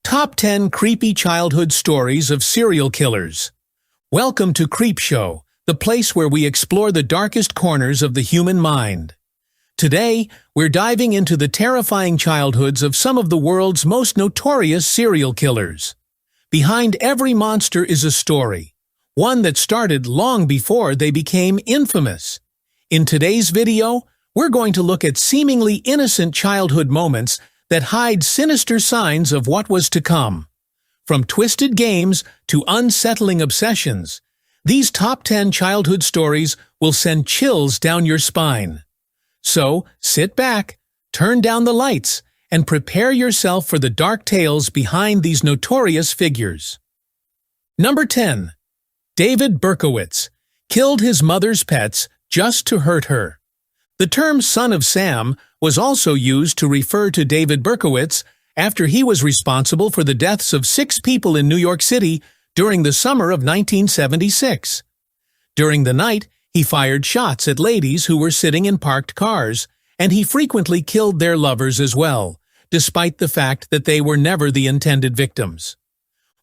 Top 10 Creepy Childhood Stories of Serial Killers. Welcome to Creepshow, the place where we explore the darkest corners of the human mind. Today, we're diving into the terrifying childhoods of some of the world's most notorious serial killers. Behind every monster is a story, one that started long before they became infamous. In today's video, we're going to look at seemingly innocent childhood moments that hide sinister signs of what was to come. From twisted games to unsettling obsessions, these top 10 childhood stories will send chills down your spine. So, sit back, turn down the lights, and prepare yourself for the dark tales behind these notorious figures. Number 10. David Berkowitz killed his mother's pets just to hurt her. The term son of Sam was also used to refer to David Berkowitz after he was responsible for the deaths of 6 people in New York City during the summer of 1976. During the night, he fired shots at ladies who were sitting in parked cars, and he frequently killed their lovers as well, despite the fact that they were never the intended victims.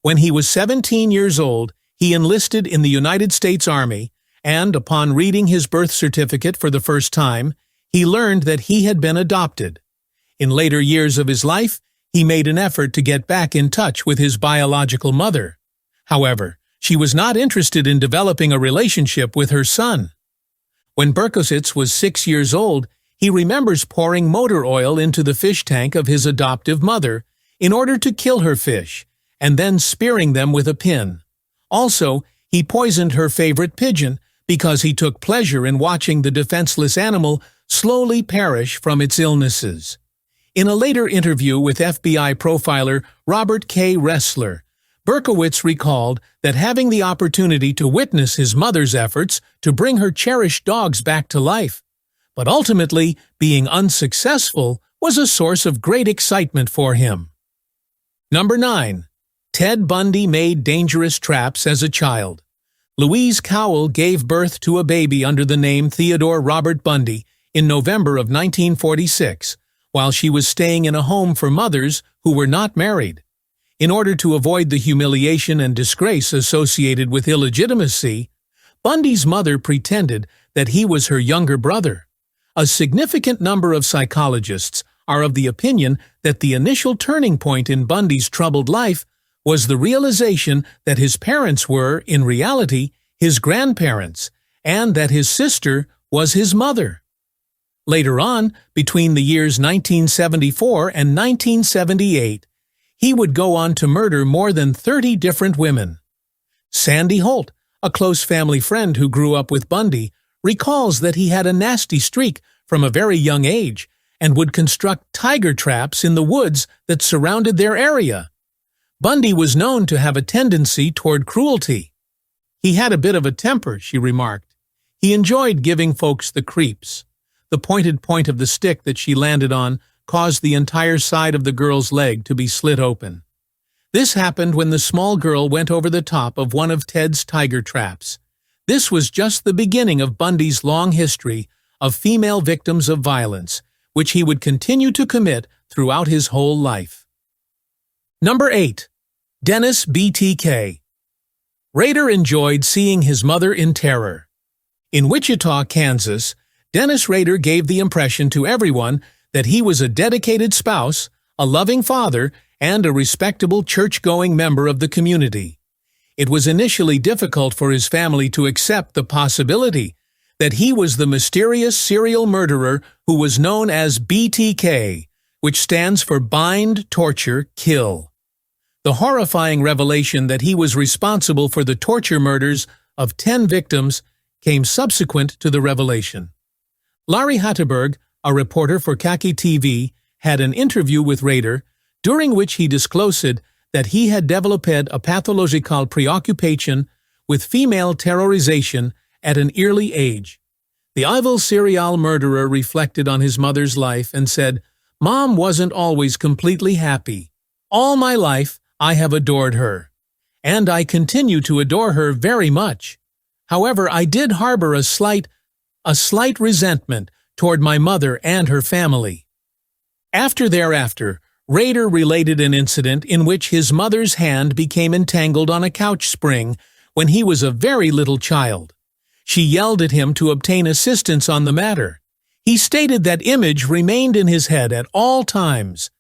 When he was 17 years old, he enlisted in the United States Army, and upon reading his birth certificate for the first time, he learned that he had been adopted. In later years of his life, he made an effort to get back in touch with his biological mother. However, she was not interested in developing a relationship with her son. When Berkowitz was 6 years old, he remembers pouring motor oil into the fish tank of his adoptive mother in order to kill her fish, and then spearing them with a pin. Also, he poisoned her favorite pigeon because he took pleasure in watching the defenseless animal slowly perish from its illnesses. In a later interview with FBI profiler Robert K. Ressler, Berkowitz recalled that having the opportunity to witness his mother's efforts to bring her cherished dogs back to life, but ultimately being unsuccessful, was a source of great excitement for him. Number 9. Ted Bundy made dangerous traps as a child. Louise Cowell gave birth to a baby under the name Theodore Robert Bundy in November of 1946, while she was staying in a home for mothers who were not married. In order to avoid the humiliation and disgrace associated with illegitimacy, Bundy's mother pretended that he was her younger brother. A significant number of psychologists are of the opinion that the initial turning point in Bundy's troubled life was the realization that his parents were, in reality, his grandparents, and that his sister was his mother. Later on, between the years 1974 and 1978, he would go on to murder more than 30 different women. Sandy Holt, a close family friend who grew up with Bundy, recalls that he had a nasty streak from a very young age and would construct tiger traps in the woods that surrounded their area. Bundy was known to have a tendency toward cruelty. He had a bit of a temper, she remarked. He enjoyed giving folks the creeps. The pointed point of the stick that she landed on caused the entire side of the girl's leg to be slit open. This happened when the small girl went over the top of one of Ted's tiger traps. This was just the beginning of Bundy's long history of female victims of violence, which he would continue to commit throughout his whole life. Number 8. Dennis BTK. Rader enjoyed seeing his mother in terror. In Wichita, Kansas, Dennis Rader gave the impression to everyone that he was a dedicated spouse, a loving father, and a respectable church-going member of the community. It was initially difficult for his family to accept the possibility that he was the mysterious serial murderer who was known as BTK, which stands for Bind, Torture, Kill. The horrifying revelation that he was responsible for the torture murders of 10 victims came subsequent to the revelation. Larry Hatteberg, a reporter for Kaki TV, had an interview with Rader, during which he disclosed that he had developed a pathological preoccupation with female terrorization at an early age. The evil serial murderer reflected on his mother's life and said, "Mom wasn't always completely happy. All my life, I have adored her. And I continue to adore her very much. However, I did harbor a slight resentment toward my mother and her family." Thereafter, Rader related an incident in which his mother's hand became entangled on a couch spring when he was a very little child. She yelled at him to obtain assistance on the matter. He stated that image remained in his head at all times.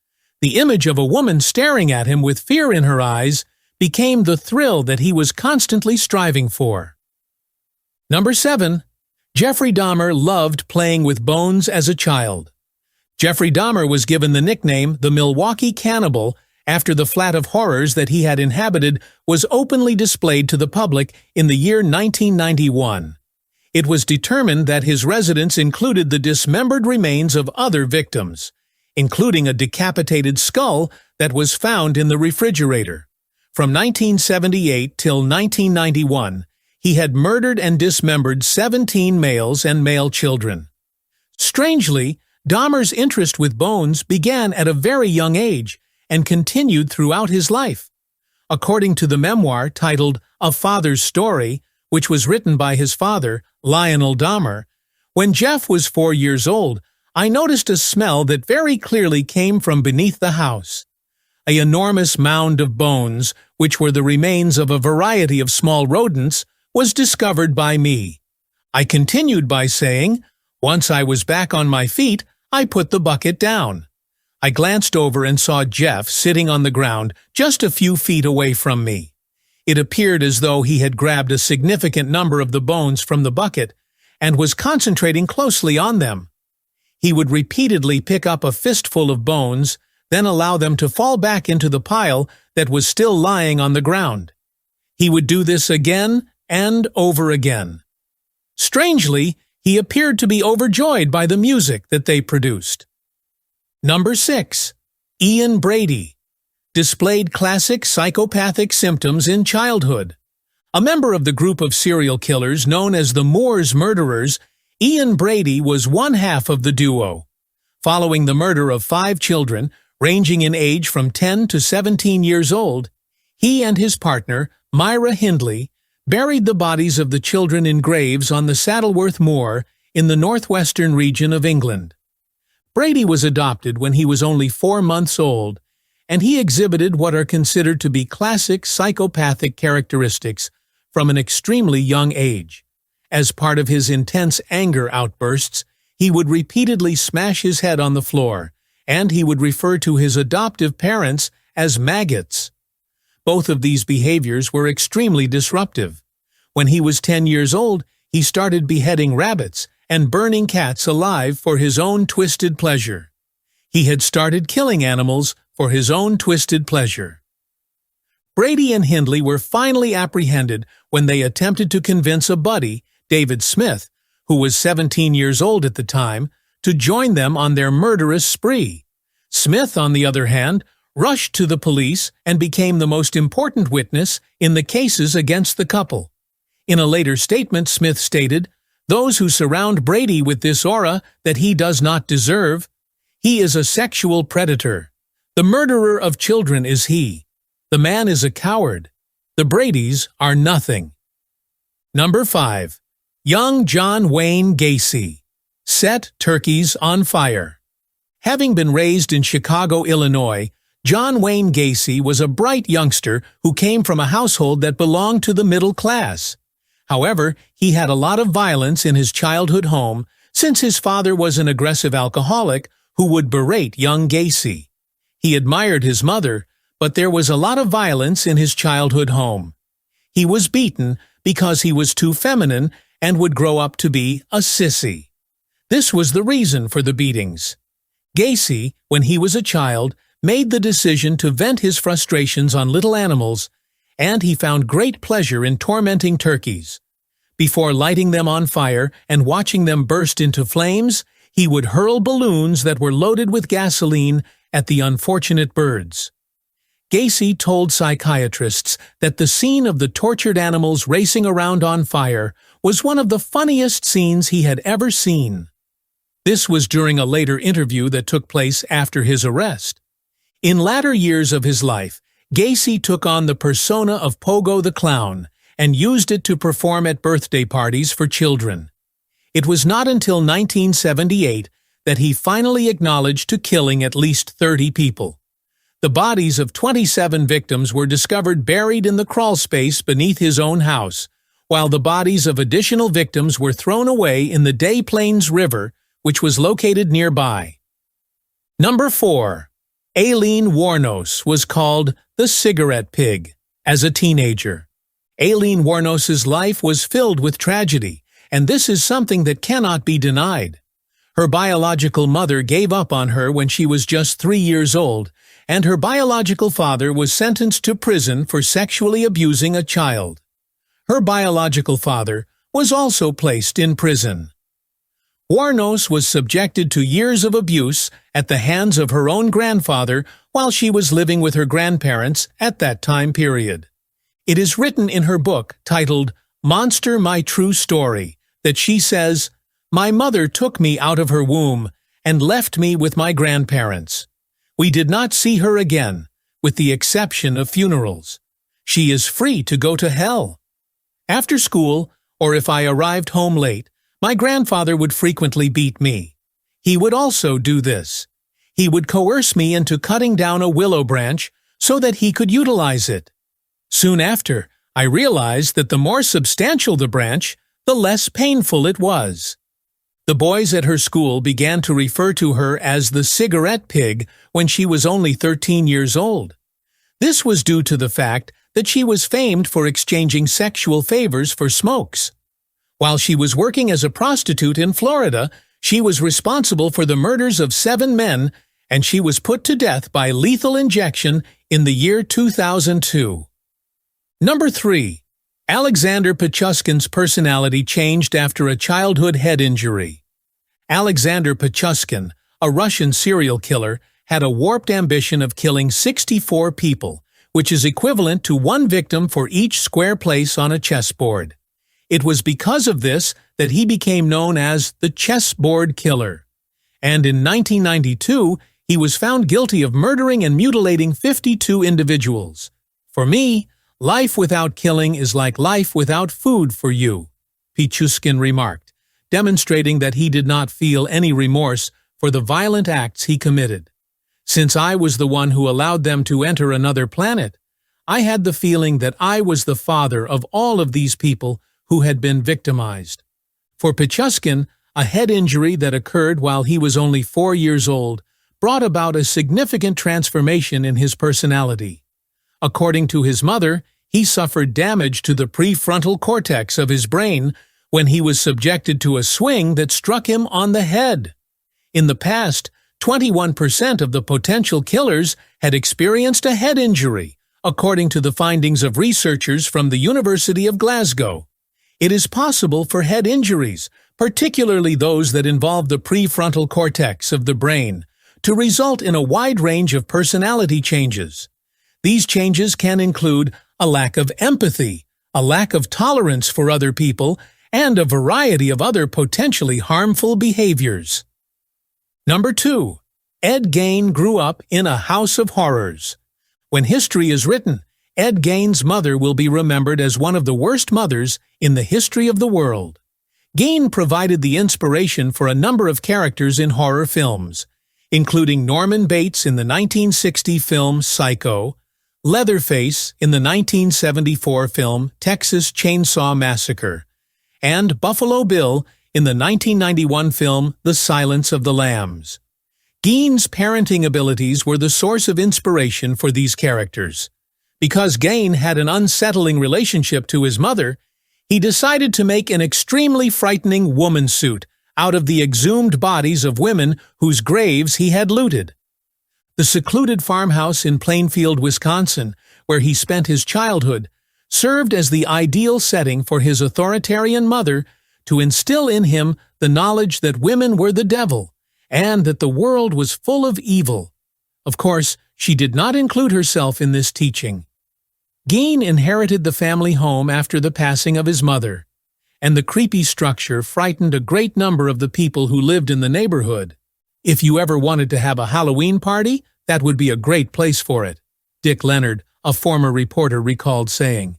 The image of a woman staring at him with fear in her eyes became the thrill that he was constantly striving for. Number 7. Jeffrey Dahmer loved playing with bones as a child. Jeffrey Dahmer was given the nickname the Milwaukee Cannibal after the flat of horrors that he had inhabited was openly displayed to the public in the year 1991. It was determined that his residence included the dismembered remains of other victims, including a decapitated skull that was found in the refrigerator. From 1978 till 1991, he had murdered and dismembered 17 males and male children. Strangely, Dahmer's interest with bones began at a very young age and continued throughout his life. According to the memoir titled A Father's Story, which was written by his father, Lionel Dahmer, when Jeff was 4 years old, I noticed a smell that very clearly came from beneath the house. An enormous mound of bones, which were the remains of a variety of small rodents, was discovered by me. I continued by saying, once I was back on my feet, I put the bucket down. I glanced over and saw Jeff sitting on the ground just a few feet away from me. It appeared as though he had grabbed a significant number of the bones from the bucket and was concentrating closely on them. He would repeatedly pick up a fistful of bones, then allow them to fall back into the pile that was still lying on the ground. He would do this again and over again. Strangely, he appeared to be overjoyed by the music that they produced. Number 6. Ian Brady displayed classic psychopathic symptoms in childhood. A member of the group of serial killers known as the Moors murderers, Ian Brady was one half of the duo. Following the murder of 5 children, ranging in age from 10 to 17 years old, he and his partner, Myra Hindley, buried the bodies of the children in graves on the Saddleworth Moor in the northwestern region of England. Brady was adopted when he was only 4 months old, and he exhibited what are considered to be classic psychopathic characteristics from an extremely young age. As part of his intense anger outbursts, he would repeatedly smash his head on the floor, and he would refer to his adoptive parents as maggots. Both of these behaviors were extremely disruptive. When he was 10 years old, he started beheading rabbits and burning cats alive for his own twisted pleasure. He had started killing animals for his own twisted pleasure. Brady and Hindley were finally apprehended when they attempted to convince a buddy, David Smith, who was 17 years old at the time, to join them on their murderous spree. Smith, on the other hand, rushed to the police and became the most important witness in the cases against the couple. In a later statement, Smith stated, "Those who surround Brady with this aura that he does not deserve, he is a sexual predator. The murderer of children is he. The man is a coward. The Bradys are nothing." Number 5. Young John Wayne Gacy. Set turkeys on fire. Having been raised in Chicago, Illinois, John Wayne Gacy was a bright youngster who came from a household that belonged to the middle class. However, he had a lot of violence in his childhood home since his father was an aggressive alcoholic who would berate young Gacy. He admired his mother, but there was a lot of violence in his childhood home. He was beaten because he was too feminine and would grow up to be a sissy. This was the reason for the beatings. Gacy, when he was a child, made the decision to vent his frustrations on little animals, and he found great pleasure in tormenting turkeys. Before lighting them on fire and watching them burst into flames, he would hurl balloons that were loaded with gasoline at the unfortunate birds. Gacy told psychiatrists that the scene of the tortured animals racing around on fire was one of the funniest scenes he had ever seen. This was during a later interview that took place after his arrest. In latter years of his life, Gacy took on the persona of Pogo the Clown and used it to perform at birthday parties for children. It was not until 1978 that he finally acknowledged to killing at least 30 people. The bodies of 27 victims were discovered buried in the crawlspace beneath his own house, while the bodies of additional victims were thrown away in the Des Plaines River, which was located nearby. Number 4. Aileen Wuornos was called the cigarette pig. As a teenager, Aileen Wuornos's life was filled with tragedy, and this is something that cannot be denied. Her biological mother gave up on her when she was just 3 years old, and her biological father was sentenced to prison for sexually abusing a child. Her biological father was also placed in prison. Wuornos was subjected to years of abuse at the hands of her own grandfather while she was living with her grandparents at that time period. It is written in her book titled Monster: My True Story that she says, "My mother took me out of her womb and left me with my grandparents. We did not see her again, with the exception of funerals. She is free to go to hell. After school, or if I arrived home late, my grandfather would frequently beat me. He would also do this. He would coerce me into cutting down a willow branch so that he could utilize it. Soon after, I realized that the more substantial the branch, the less painful it was." The boys at her school began to refer to her as the cigarette pig when she was only 13 years old. This was due to the fact that she was famed for exchanging sexual favors for smokes. While she was working as a prostitute in Florida, she was responsible for the murders of 7 men, and she was put to death by lethal injection in the year 2002. Number 3. Alexander Pichuskin's personality changed after a childhood head injury. Alexander Pichuskin, a Russian serial killer, had a warped ambition of killing 64 people, which is equivalent to 1 victim for each square place on a chessboard. It was because of this that he became known as the Chessboard Killer. And in 1992, he was found guilty of murdering and mutilating 52 individuals. For me, life without killing is like life without food for you, Pichuskin remarked, demonstrating that he did not feel any remorse for the violent acts he committed. Since I was the one who allowed them to enter another planet, I had the feeling that I was the father of all of these people who had been victimized. For Pichuskin, a head injury that occurred while he was only 4 years old brought about a significant transformation in his personality. According to his mother, he suffered damage to the prefrontal cortex of his brain when he was subjected to a swing that struck him on the head. In the past, 21% of the potential killers had experienced a head injury, according to the findings of researchers from the University of Glasgow. It is possible for head injuries, particularly those that involve the prefrontal cortex of the brain, to result in a wide range of personality changes. These changes can include a lack of empathy, a lack of tolerance for other people, and a variety of other potentially harmful behaviors. Number 2. Ed Gein grew up in a house of horrors. When history is written, Ed Gein's mother will be remembered as one of the worst mothers in the history of the world. Gein provided the inspiration for a number of characters in horror films, including Norman Bates in the 1960 film Psycho, Leatherface in the 1974 film Texas Chainsaw Massacre, and Buffalo Bill in the 1991 film The Silence of the Lambs. Gein's parenting abilities were the source of inspiration for these characters. Because Gein had an unsettling relationship to his mother, he decided to make an extremely frightening woman suit out of the exhumed bodies of women whose graves he had looted. The secluded farmhouse in Plainfield, Wisconsin, where he spent his childhood, served as the ideal setting for his authoritarian mother to instill in him the knowledge that women were the devil and that the world was full of evil. Of course, she did not include herself in this teaching. Gein inherited the family home after the passing of his mother, and the creepy structure frightened a great number of the people who lived in the neighborhood. If you ever wanted to have a Halloween party, that would be a great place for it, Dick Leonard, a former reporter, recalled saying.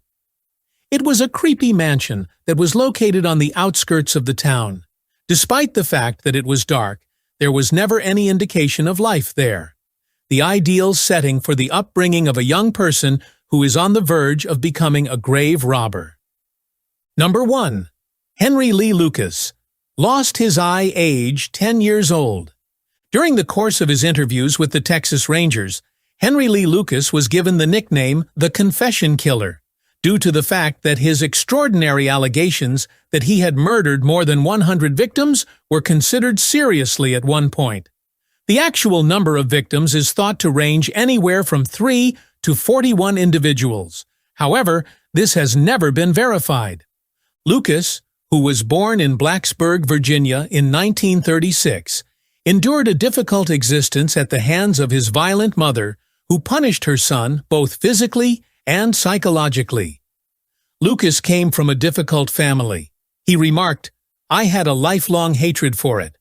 It was a creepy mansion that was located on the outskirts of the town. Despite the fact that it was dark, there was never any indication of life there. the ideal setting for the upbringing of a young person who is on the verge of becoming a grave robber. Number 1. Henry Lee Lucas. Lost his eye age 10 years old. During the course of his interviews with the Texas Rangers, Henry Lee Lucas was given the nickname the Confession Killer, due to the fact that his extraordinary allegations that he had murdered more than 100 victims were considered seriously at one point. The actual number of victims is thought to range anywhere from 3 to 41 individuals. However, this has never been verified. Lucas, who was born in Blacksburg, Virginia in 1936, endured a difficult existence at the hands of his violent mother, who punished her son both physically and psychologically. Lucas came from a difficult family. He remarked, "I had a lifelong hatred for it.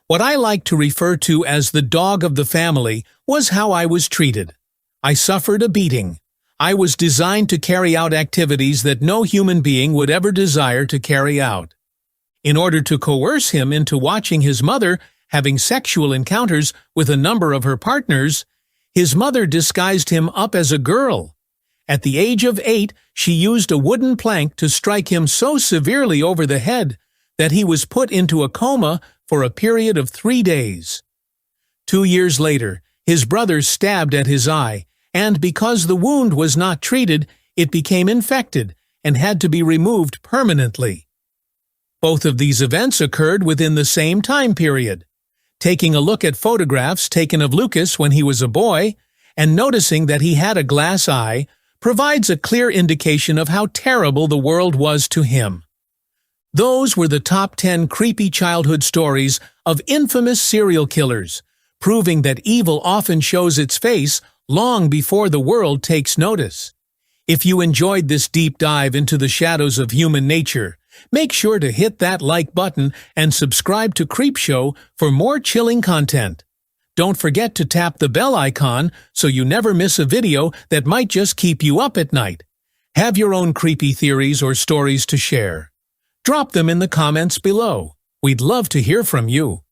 What I like to refer to as the dog of the family was how I was treated. I suffered a beating. I was designed to carry out activities that no human being would ever desire to carry out." In order to coerce him into watching his mother having sexual encounters with a number of her partners, his mother disguised him up as a girl. At the age of 8, she used a wooden plank to strike him so severely over the head that he was put into a coma for a period of 3 days. 2 years later, his brother stabbed at his eye, and because the wound was not treated, it became infected and had to be removed permanently. Both of these events occurred within the same time period. Taking a look at photographs taken of Lucas when he was a boy, and noticing that he had a glass eye, provides a clear indication of how terrible the world was to him. Those were the top 10 creepy childhood stories of infamous serial killers, proving that evil often shows its face long before the world takes notice. If you enjoyed this deep dive into the shadows of human nature, make sure to hit that like button and subscribe to Creepshow for more chilling content. Don't forget to tap the bell icon so you never miss a video that might just keep you up at night. Have your own creepy theories or stories to share? Drop them in the comments below. We'd love to hear from you.